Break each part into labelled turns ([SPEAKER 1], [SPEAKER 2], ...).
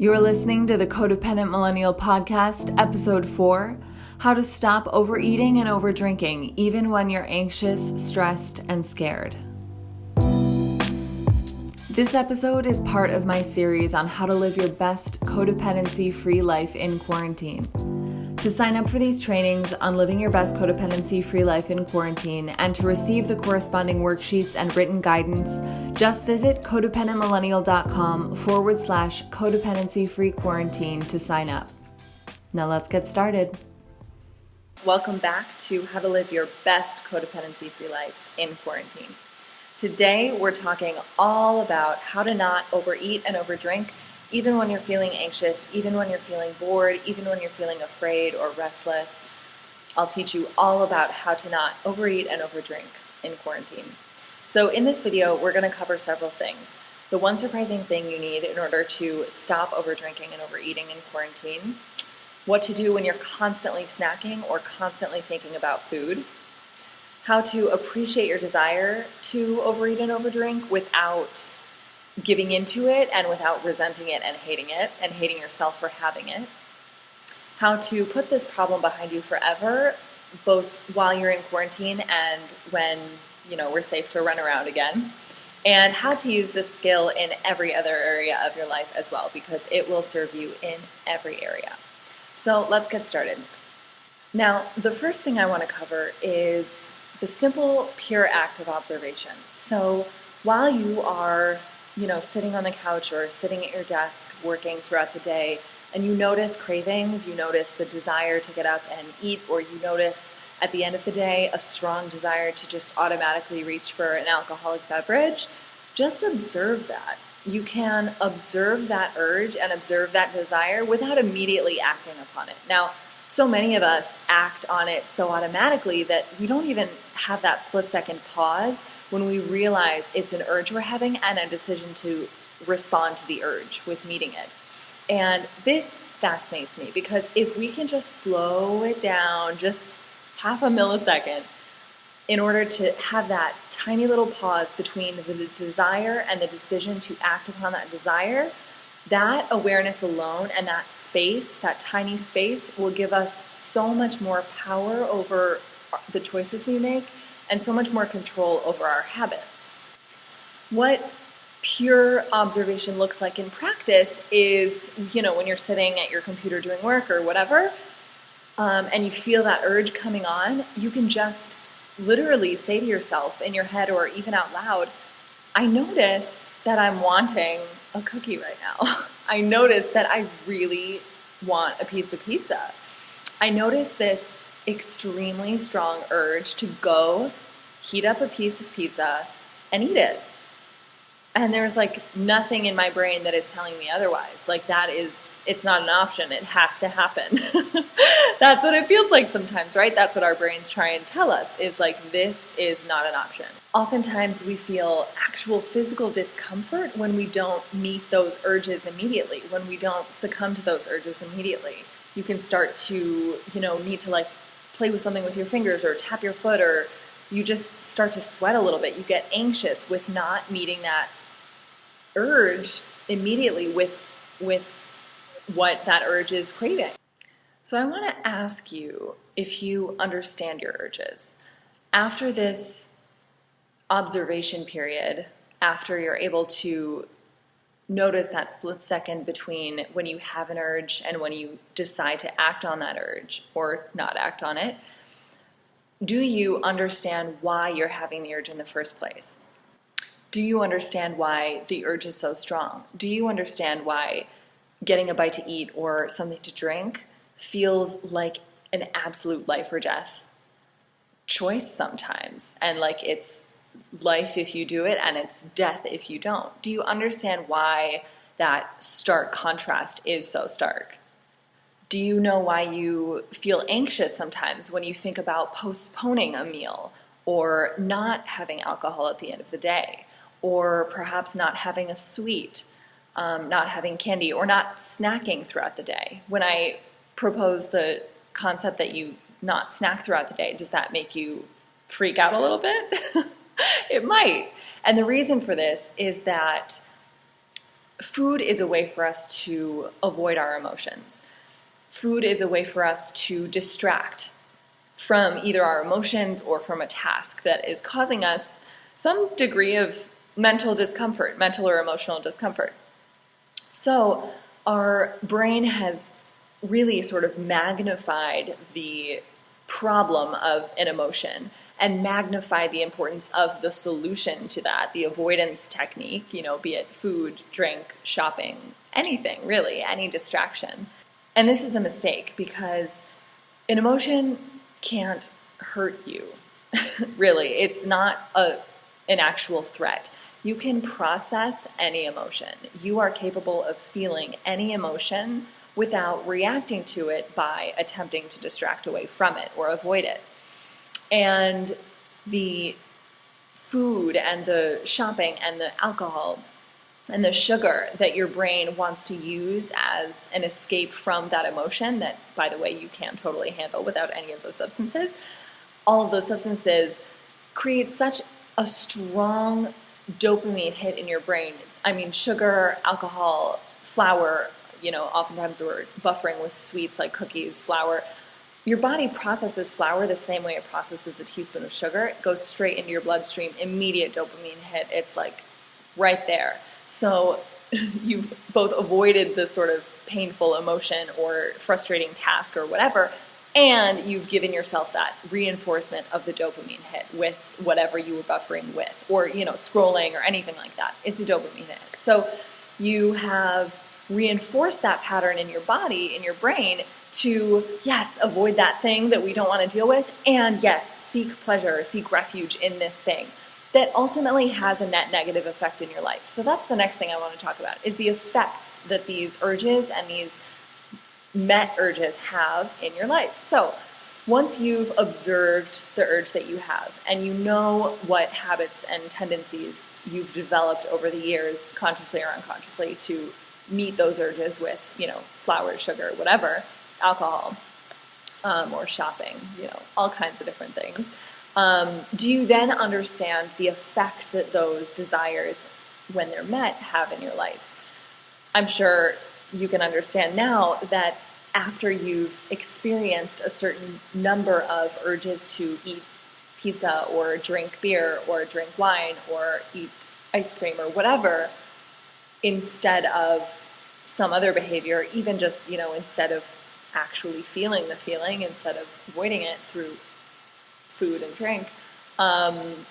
[SPEAKER 1] You're listening to the Codependent Millennial Podcast, Episode 4, How to Stop Overeating and Overdrinking, Even When You're Anxious, Stressed, and Scared. This episode is part of my series on how to live your best codependency-free life in quarantine. To sign up for these trainings on living your best codependency-free life in quarantine and to receive the corresponding worksheets and written guidance, just visit codependentmillennial.com/codependency-free quarantine to sign up. Now let's get started. Welcome back to how to live your best codependency-free life in quarantine. Today we're talking all about how to not overeat and overdrink even when you're feeling anxious, even when you're feeling bored, even when you're feeling afraid or restless. I'll teach you all about how to not overeat and overdrink in quarantine. So in this video, we're going to cover several things. The one surprising thing you need in order to stop overdrinking and overeating in quarantine, what to do when you're constantly snacking or constantly thinking about food, how to appreciate your desire to overeat and overdrink without giving into it and without resenting it and hating yourself for having it, how to put this problem behind you forever, both while you're in quarantine and when, we're safe to run around again, and how to use this skill in every other area of your life as well, because it will serve you in every area. So let's get started. Now, the first thing I want to cover is the simple, pure act of observation. So while you are sitting on the couch or sitting at your desk working throughout the day, and you notice cravings, you notice the desire to get up and eat, or you notice at the end of the day a strong desire to just automatically reach for an alcoholic beverage, just observe that. You can observe that urge and observe that desire without immediately acting upon it. Now, so many of us act on it so automatically that we don't even have that split-second pause when we realize it's an urge we're having and a decision to respond to the urge with meeting it. And this fascinates me because if we can just slow it down just half a millisecond in order to have that tiny little pause between the desire and the decision to act upon that desire, that awareness alone and that space, that tiny space, will give us so much more power over the choices we make and so much more control over our habits. What pure observation looks like in practice is, when you're sitting at your computer doing work or whatever, and you feel that urge coming on, you can just literally say to yourself in your head or even out loud, I notice that I'm wanting a cookie right now. I notice that I really want a piece of pizza. I notice this extremely strong urge to go heat up a piece of pizza and eat it. And there's nothing in my brain that is telling me otherwise. It's not an option. It has to happen. That's what it feels like sometimes, right? That's what our brains try and tell us is this is not an option. Oftentimes we feel actual physical discomfort when we don't meet those urges immediately, when we don't succumb to those urges immediately. You can start to, need to play with something with your fingers or tap your foot, or you just start to sweat a little bit. You get anxious with not meeting that urge immediately with what that urge is craving. So I want to ask you if you understand your urges. After this observation period, after you're able to notice that split second between when you have an urge and when you decide to act on that urge or not act on it, do you understand why you're having the urge in the first place? Do you understand why the urge is so strong? Do you understand why getting a bite to eat or something to drink feels like an absolute life or death choice sometimes? And it's life if you do it and it's death if you don't. Do you understand why that stark contrast is so stark? Do you know why you feel anxious sometimes when you think about postponing a meal or not having alcohol at the end of the day, or perhaps not having a sweet, not having candy, or not snacking throughout the day? When I propose the concept that you not snack throughout the day, does that make you freak out a little bit? It might. And the reason for this is that food is a way for us to avoid our emotions. Food is a way for us to distract from either our emotions or from a task that is causing us some degree of mental discomfort, mental or emotional discomfort. So our brain has really sort of magnified the problem of an emotion and magnified the importance of the solution to that, the avoidance technique, be it food, drink, shopping, anything really, any distraction. And this is a mistake because an emotion can't hurt you. Really, it's not an actual threat. You can process any emotion. You are capable of feeling any emotion without reacting to it by attempting to distract away from it or avoid it. And the food and the shopping and the alcohol and the sugar that your brain wants to use as an escape from that emotion that, by the way, you can't totally handle without any of those substances, all of those substances create such a strong dopamine hit in your brain. I mean, sugar, alcohol, flour, oftentimes we're buffering with sweets like cookies, flour. Your body processes flour the same way it processes a teaspoon of sugar. It goes straight into your bloodstream, immediate dopamine hit. It's like right there. So you've both avoided the sort of painful emotion or frustrating task or whatever, and you've given yourself that reinforcement of the dopamine hit with whatever you were buffering with, or, scrolling or anything like that. It's a dopamine hit. So you have reinforced that pattern in your body, in your brain, to, yes, avoid that thing that we don't want to deal with, and yes, seek pleasure, seek refuge in this thing that ultimately has a net negative effect in your life. So that's the next thing I want to talk about, is the effects that these urges and these met urges have in your life. So once you've observed the urge that you have, and you know what habits and tendencies you've developed over the years, consciously or unconsciously, to meet those urges with, flour, sugar, whatever, alcohol, or shopping, all kinds of different things. Do you then understand the effect that those desires, when they're met, have in your life? I'm sure you can understand now that after you've experienced a certain number of urges to eat pizza or drink beer or drink wine or eat ice cream or whatever, instead of some other behavior, even just, instead of actually feeling the feeling, instead of avoiding it through food and drink,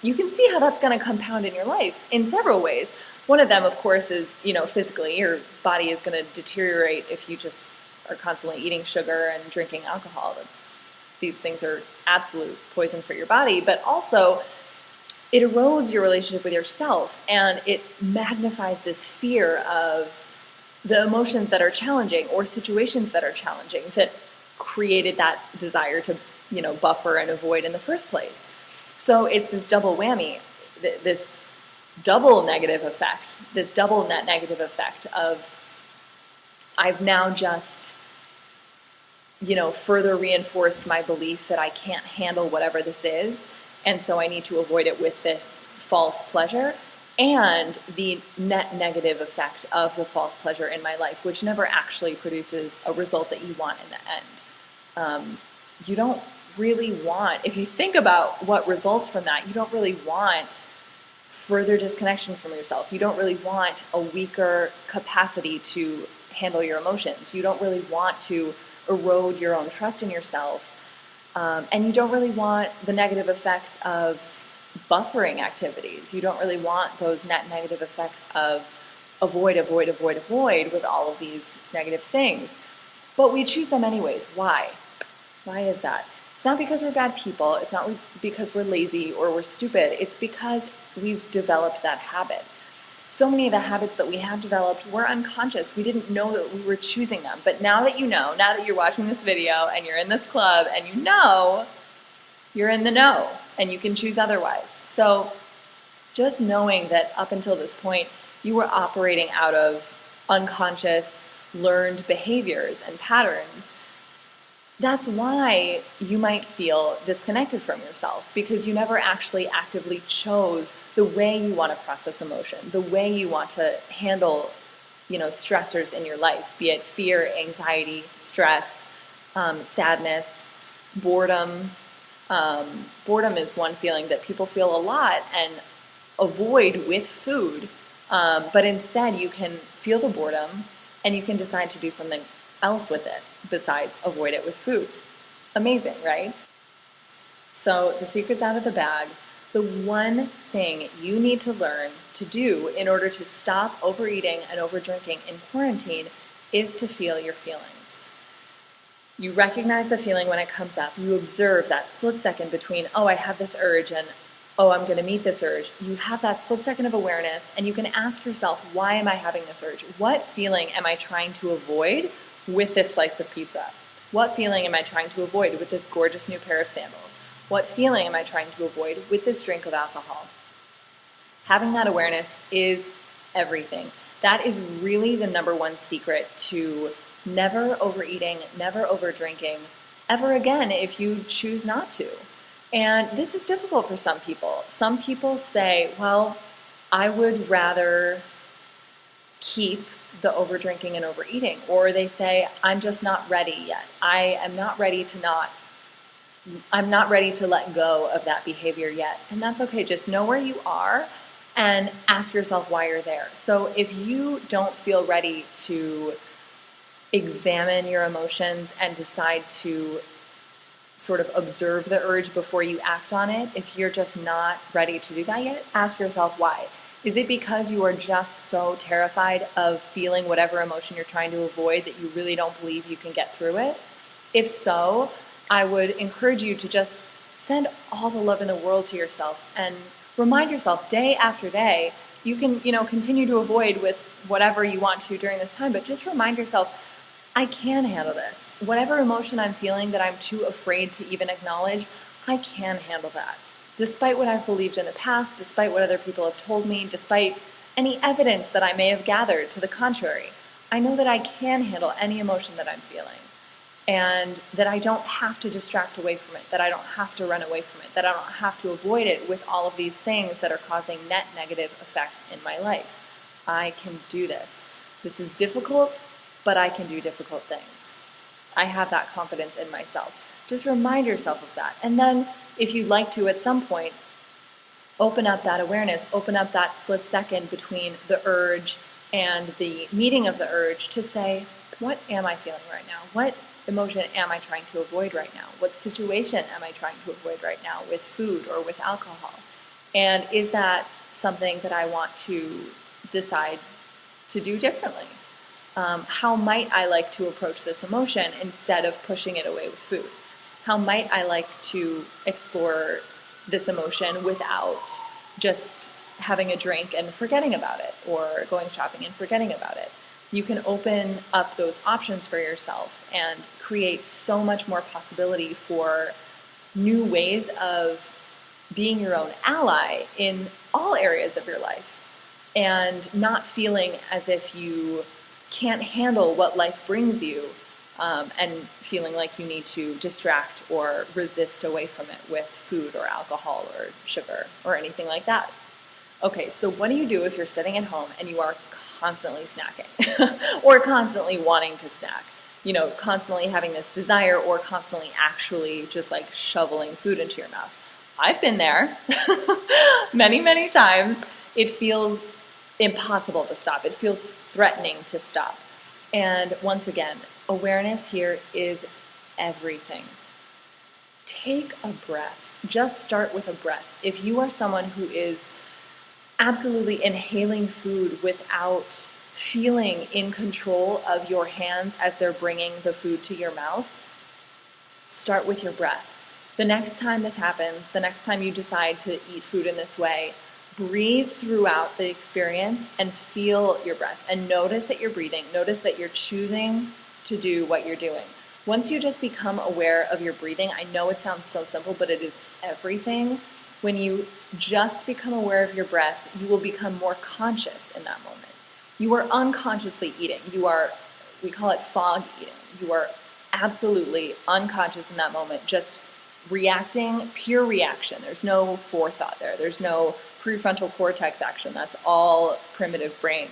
[SPEAKER 1] you can see how that's going to compound in your life in several ways. One of them, of course, is, physically, your body is going to deteriorate if you just are constantly eating sugar and drinking alcohol. These things are absolute poison for your body, but also it erodes your relationship with yourself, and it magnifies this fear of the emotions that are challenging or situations that are challenging that created that desire to, buffer and avoid in the first place. So it's this double whammy, this double negative effect, this double net negative effect of I've now just, further reinforced my belief that I can't handle whatever this is, and so I need to avoid it with this false pleasure, and the net negative effect of the false pleasure in my life, which never actually produces a result that you want in the end. You don't really want, if you think about what results from that, you don't really want further disconnection from yourself. You don't really want a weaker capacity to handle your emotions. You don't really want to erode your own trust in yourself. And you don't really want the negative effects of buffering activities. You don't really want those net negative effects of avoid with all of these negative things. But we choose them anyways. Why? Why is that? It's not because we're bad people. It's not because we're lazy or we're stupid. It's because we've developed that habit. So many of the habits that we have developed were unconscious. We didn't know that we were choosing them. But now that you know, now that you're watching this video and you're in this club and you know, you're in the know and you can choose otherwise. So just knowing that up until this point, you were operating out of unconscious, learned behaviors and patterns, that's why you might feel disconnected from yourself, because you never actually actively chose the way you want to process emotion, the way you want to handle stressors in your life, be it fear, anxiety, stress, sadness, boredom. Boredom is one feeling that people feel a lot and avoid with food, but instead you can feel the boredom and you can decide to do something else with it besides avoid it with food. Amazing, right? So the secret's out of the bag. The one thing you need to learn to do in order to stop overeating and overdrinking in quarantine is to feel your feelings. You recognize the feeling when it comes up. You observe that split second between, oh, I have this urge, and oh, I'm going to meet this urge. You have that split second of awareness, and you can ask yourself, why am I having this urge? What feeling am I trying to avoid with this slice of pizza? What feeling am I trying to avoid with this gorgeous new pair of sandals? What feeling am I trying to avoid with this drink of alcohol? Having that awareness is everything. That is really the number one secret to never overeating, never overdrinking, ever again if you choose not to. And this is difficult for some people. Some people say, well, I would rather keep the overdrinking and overeating. Or they say, I'm just not ready yet. I'm not ready to let go of that behavior yet. And that's okay. Just know where you are and ask yourself why you're there. So if you don't feel ready to examine your emotions and decide to sort of observe the urge before you act on it, if you're just not ready to do that yet, ask yourself why. Is it because you are just so terrified of feeling whatever emotion you're trying to avoid that you really don't believe you can get through it? If so, I would encourage you to just send all the love in the world to yourself and remind yourself day after day. You can, continue to avoid with whatever you want to during this time, but just remind yourself, I can handle this. Whatever emotion I'm feeling that I'm too afraid to even acknowledge, I can handle that. Despite what I've believed in the past, despite what other people have told me, despite any evidence that I may have gathered to the contrary, I know that I can handle any emotion that I'm feeling. And that I don't have to distract away from it, that I don't have to run away from it, that I don't have to avoid it with all of these things that are causing net negative effects in my life. I can do this. This is difficult, but I can do difficult things. I have that confidence in myself. Just remind yourself of that. And then if you'd like to at some point, open up that awareness, open up that split second between the urge and the meeting of the urge to say, what am I feeling right now? What emotion am I trying to avoid right now? What situation am I trying to avoid right now with food or with alcohol? And is that something that I want to decide to do differently? How might I like to approach this emotion instead of pushing it away with food? How might I like to explore this emotion without just having a drink and forgetting about it, or going shopping and forgetting about it? You can open up those options for yourself and create so much more possibility for new ways of being your own ally in all areas of your life, and not feeling as if you can't handle what life brings you, and feeling like you need to distract or resist away from it with food or alcohol or sugar or anything like that. Okay, so what do you do if you're sitting at home and you are constantly snacking or constantly wanting to snack? Constantly having this desire, or constantly actually just like shoveling food into your mouth. I've been there many, many times. It feels impossible to stop. It feels threatening to stop. And once again, awareness here is everything. Take a breath. Just start with a breath. If you are someone who is absolutely inhaling food without feeling in control of your hands as they're bringing the food to your mouth, start with your breath. The next time this happens, the next time you decide to eat food in this way, breathe throughout the experience and feel your breath, and notice that you're breathing. Notice that you're choosing to do what you're doing. Once you just become aware of your breathing, I know it sounds so simple, but it is everything. When you just become aware of your breath, you will become more conscious in that moment. You are unconsciously eating. We call it fog eating. You are absolutely unconscious in that moment, just reacting, pure reaction. There's no forethought there. There's no prefrontal cortex action. That's all primitive brain.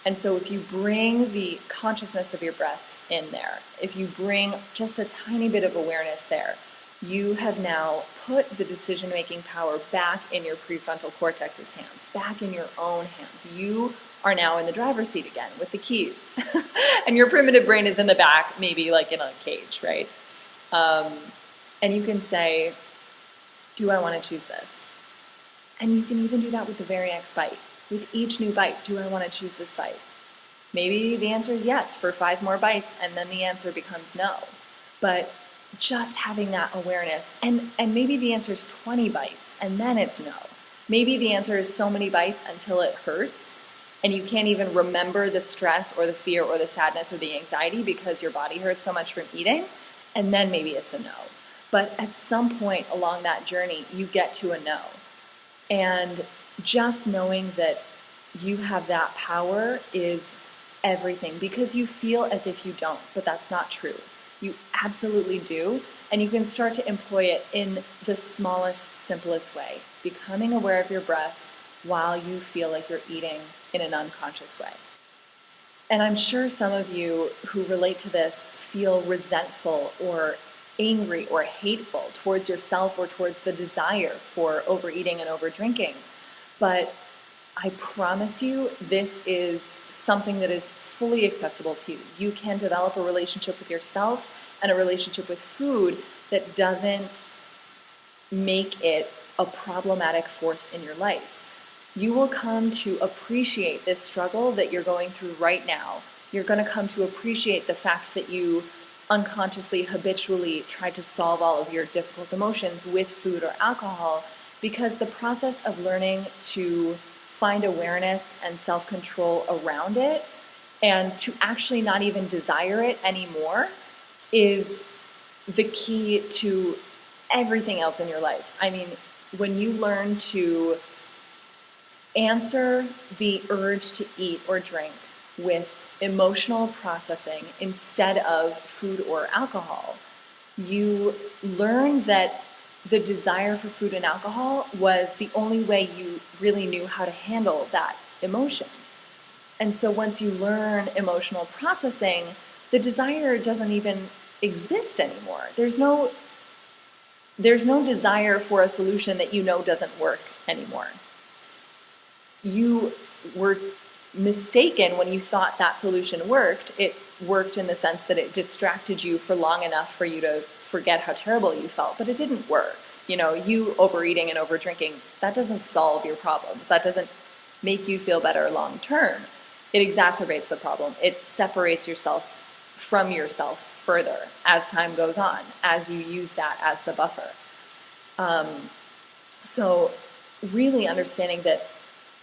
[SPEAKER 1] And so if you bring the consciousness of your breath in there, if you bring just a tiny bit of awareness there, you have now put the decision-making power back in your prefrontal cortex's hands, back in your own hands. You are now in the driver's seat again with the keys. And your primitive brain is in the back, maybe like in a cage, right? And you can say, do I want to choose this? And you can even do that with the very next bite. With each new bite, do I want to choose this bite? Maybe the answer is yes for 5 more bites, and then the answer becomes no. But just having that awareness, and maybe the answer is 20 bites, and then it's no. Maybe the answer is so many bites until it hurts, and you can't even remember the stress or the fear or the sadness or the anxiety because your body hurts so much from eating, and then maybe it's a no. But at some point along that journey, you get to a no. And just knowing that you have that power is everything, because you feel as if you don't, but that's not true. You absolutely do, and you can start to employ it in the smallest, simplest way, becoming aware of your breath while you feel like you're eating in an unconscious way. And I'm sure some of you who relate to this feel resentful or angry or hateful towards yourself or towards the desire for overeating and overdrinking. But I promise you, this is something that is fully accessible to you. You can develop a relationship with yourself and a relationship with food that doesn't make it a problematic force in your life. You will come to appreciate this struggle that you're going through right now. You're going to come to appreciate the fact that you unconsciously, habitually try to solve all of your difficult emotions with food or alcohol, because the process of learning to find awareness and self-control around it and to actually not even desire it anymore is the key to everything else in your life. I mean, when you learn to answer the urge to eat or drink with emotional processing instead of food or alcohol, you learn that the desire for food and alcohol was the only way you really knew how to handle that emotion. And so once you learn emotional processing, the desire doesn't even exist anymore. There's no desire for a solution that you know doesn't work anymore. You were mistaken when you thought that solution worked. It worked in the sense that it distracted you for long enough for you to forget how terrible you felt, but it didn't work. You know, you overeating and overdrinking, that doesn't solve your problems. That doesn't make you feel better long term. It exacerbates the problem. It separates yourself from yourself further as time goes on, as you use that as the buffer. So really understanding that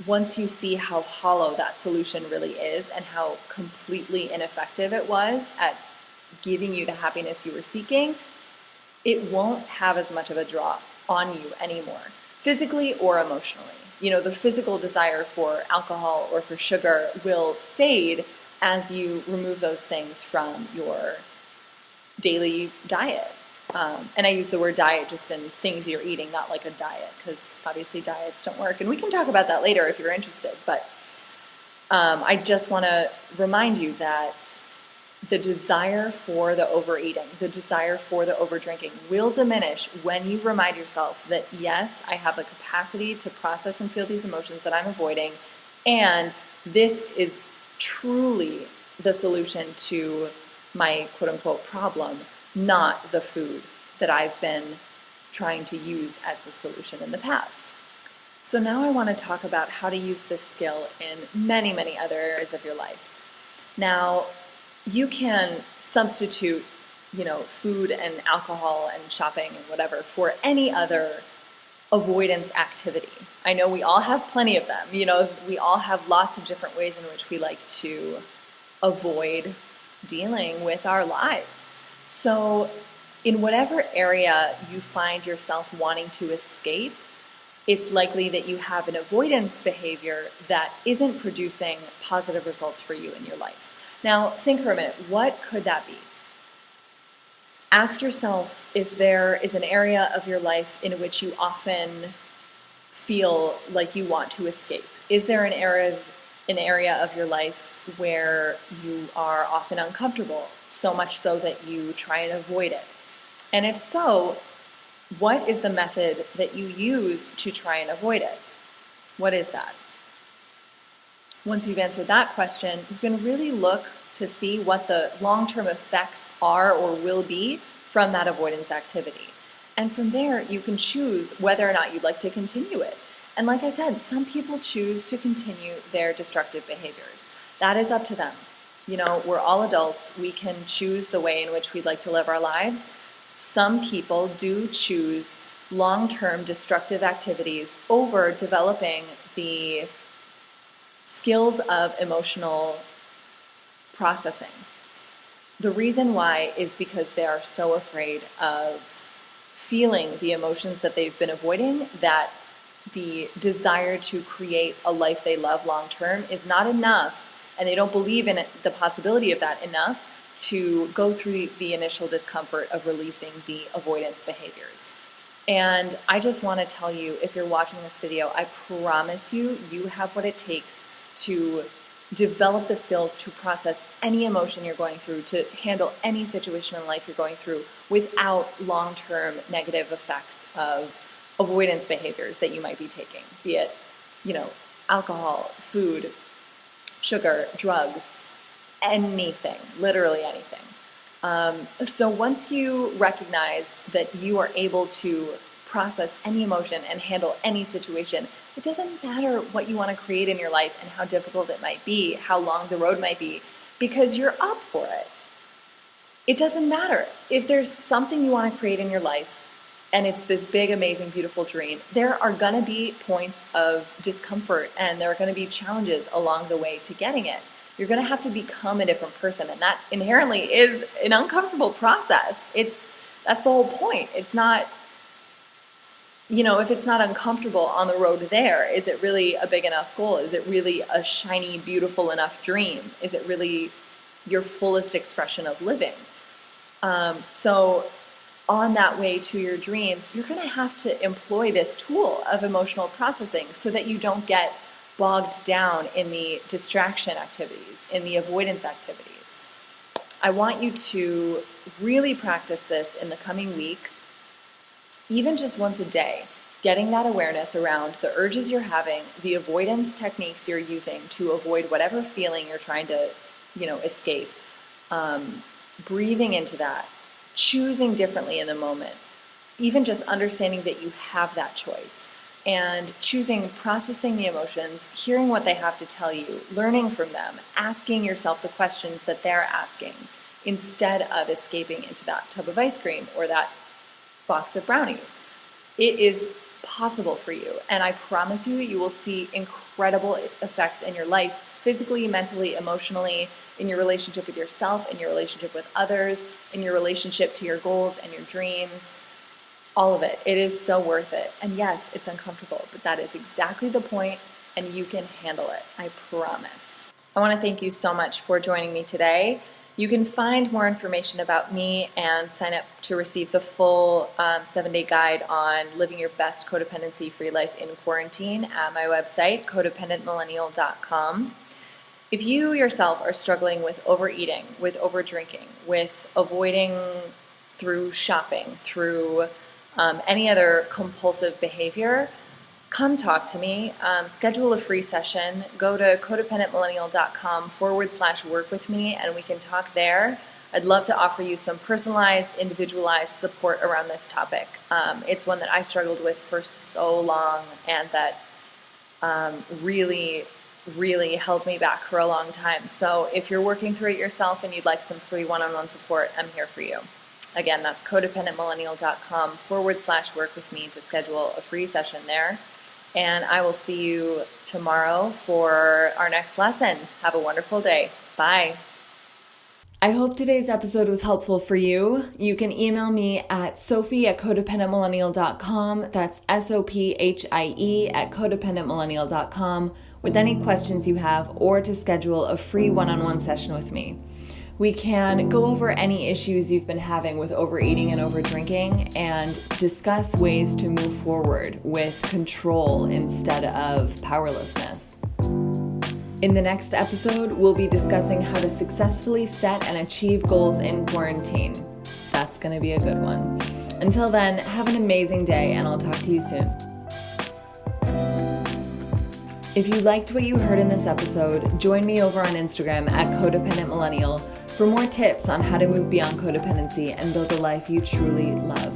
[SPEAKER 1] once you see how hollow that solution really is and how completely ineffective it was at giving you the happiness you were seeking, it won't have as much of a draw on you anymore, physically or emotionally. You know, the physical desire for alcohol or for sugar will fade as you remove those things from your daily diet. And I use the word diet just in things you're eating, not like a diet, because obviously diets don't work. And we can talk about that later if you're interested. But I just want to remind you that the desire for the overeating, the desire for the overdrinking will diminish when you remind yourself that, yes, I have the capacity to process and feel these emotions that I'm avoiding, and this is truly the solution to my quote-unquote problem, not the food that I've been trying to use as the solution in the past. So now I want to talk about how to use this skill in many, many other areas of your life. Now, you can substitute, food and alcohol and shopping and whatever for any other avoidance activity. I know we all have plenty of them. We all have lots of different ways in which we like to avoid dealing with our lives. So in whatever area you find yourself wanting to escape, it's likely that you have an avoidance behavior that isn't producing positive results for you in your life. Now, think for a minute, what could that be? Ask yourself if there is an area of your life in which you often feel like you want to escape. Is there an area an area of your life where you are often uncomfortable, so much so that you try and avoid it? And if so, what is the method that you use to try and avoid it? What is that? Once you've answered that question, you can really look to see what the long-term effects are or will be from that avoidance activity. And from there, you can choose whether or not you'd like to continue it. And like I said, some people choose to continue their destructive behaviors. That is up to them. You know, we're all adults. We can choose the way in which we'd like to live our lives. Some people do choose long-term destructive activities over developing the skills of emotional processing. The reason why is because they are so afraid of feeling the emotions that they've been avoiding, that the desire to create a life they love long term is not enough, and they don't believe in the possibility of that enough to go through the initial discomfort of releasing the avoidance behaviors. And I just want to tell you, if you're watching this video, I promise you, you have what it takes to develop the skills to process any emotion you're going through, to handle any situation in life you're going through without long-term negative effects of avoidance behaviors that you might be taking, be it, you know, alcohol, food, sugar, drugs, anything, literally anything. So once you recognize that you are able to process any emotion and handle any situation, it doesn't matter what you want to create in your life and how difficult it might be, how long the road might be, because you're up for it. It doesn't matter. If there's something you want to create in your life and it's this big, amazing, beautiful dream, there are going to be points of discomfort and there are going to be challenges along the way to getting it. You're going to have to become a different person, and that inherently is an uncomfortable process. That's the whole point. It's not, you know, if it's not uncomfortable on the road there, is it really a big enough goal? Is it really a shiny, beautiful enough dream? Is it really your fullest expression of living? So on that way to your dreams, you're going to have to employ this tool of emotional processing so that you don't get bogged down in the distraction activities, in the avoidance activities. I want you to really practice this in the coming week, even just once a day, getting that awareness around the urges you're having, the avoidance techniques you're using to avoid whatever feeling you're trying to, escape, breathing into that, choosing differently in the moment, even just understanding that you have that choice, and choosing, processing the emotions, hearing what they have to tell you, learning from them, asking yourself the questions that they're asking, instead of escaping into that tub of ice cream or that box of brownies. It is possible for you, and I promise you, you will see incredible effects in your life, physically, mentally, emotionally, in your relationship with yourself, in your relationship with others, in your relationship to your goals and your dreams. All of it. It is so worth it. And yes, it's uncomfortable, but that is exactly the point, and you can handle it. I promise. I want to thank you so much for joining me today. You can find more information about me and sign up to receive the full 7-day guide on living your best codependency-free life in quarantine at my website, codependentmillennial.com. If you yourself are struggling with overeating, with overdrinking, with avoiding through shopping, through any other compulsive behavior, come talk to me. Schedule a free session. Go to codependentmillennial.com/work with me, and we can talk there. I'd love to offer you some personalized, individualized support around this topic. It's one that I struggled with for so long, and that really held me back for a long time. So if you're working through it yourself and you'd like some free one-on-one support, I'm here for you. Again, that's codependentmillennial.com/work with me to schedule a free session there. And I will see you tomorrow for our next lesson. Have a wonderful day. Bye. I hope today's episode was helpful for you. You can email me at sophie@codependentmillennial.com. That's SOPHIE@codependentmillennial.com with any questions you have, or to schedule a free one-on-one session with me. We can go over any issues you've been having with overeating and overdrinking and discuss ways to move forward with control instead of powerlessness. In the next episode, we'll be discussing how to successfully set and achieve goals in quarantine. That's going to be a good one. Until then, have an amazing day, and I'll talk to you soon. If you liked what you heard in this episode, join me over on Instagram at Codependent Millennial for more tips on how to move beyond codependency and build a life you truly love.